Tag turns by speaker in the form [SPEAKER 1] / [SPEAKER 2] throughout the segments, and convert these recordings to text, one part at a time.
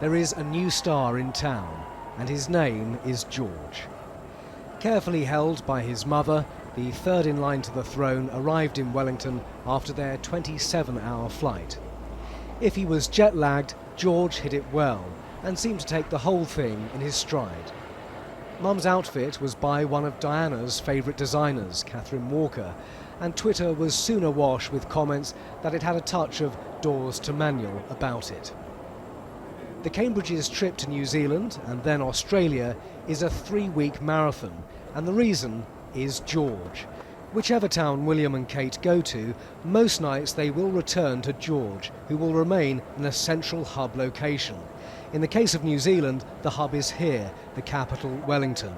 [SPEAKER 1] there is a new star in town, and his name is George. Carefully held by his mother, the third in line to the throne arrived in Wellington after their 27-hour flight. If he was jet-lagged, George hid it well and seemed to take the whole thing in his stride. Mum's outfit was by one of Diana's favourite designers, Catherine Walker, and Twitter was soon awash with comments that it had a touch of doors to manual about it. The Cambridge's trip to New Zealand and then Australia is a 3-week marathon, and the reason is George. Whichever town William and Kate go to, most nights they will return to George, who will remain in a central hub location. In the case of New Zealand, the hub is here, the capital, Wellington.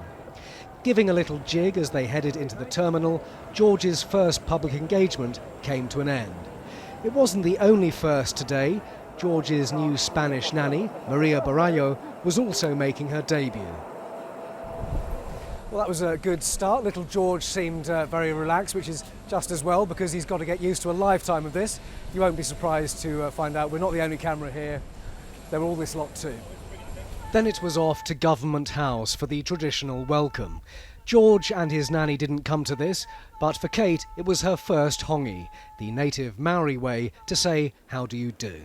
[SPEAKER 1] Giving a little jig as they headed into the terminal, George's first public engagement came to an end. It wasn't the only first today. George's new Spanish nanny, Maria Barallo, was also making her debut. Well, that was a good start. Little George seemed very relaxed, which is just as well because he's got to get used to a lifetime of this. You won't be surprised to find out we're not the only camera here. There were all this lot too. Then it was off to Government House for the traditional welcome. George and his nanny didn't come to this, but for Kate it was her first hongi, the native Maori way to say how do you do.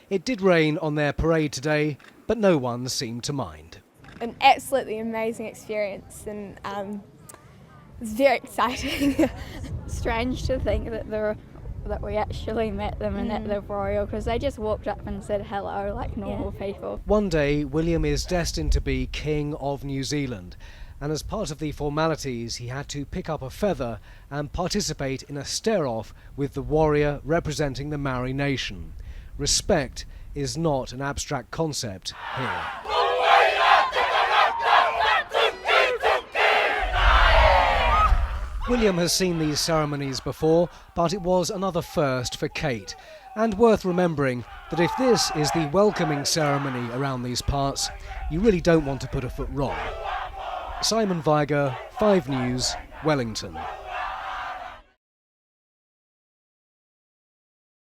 [SPEAKER 1] It did rain on their parade today, but no one seemed to mind.
[SPEAKER 2] An absolutely amazing experience, and it's very exciting.
[SPEAKER 3] Strange to think that we actually met them and at the Royal, because they just walked up and said hello like normal people.
[SPEAKER 1] One day William is destined to be King of New Zealand, and as part of the formalities he had to pick up a feather and participate in a stare-off with the warrior representing the Maori nation. Respect is not an abstract concept here. William has seen these ceremonies before, but it was another first for Kate, and worth remembering that if this is the welcoming ceremony around these parts, you really don't want to put a foot wrong. Simon Viger, 5 News, Wellington.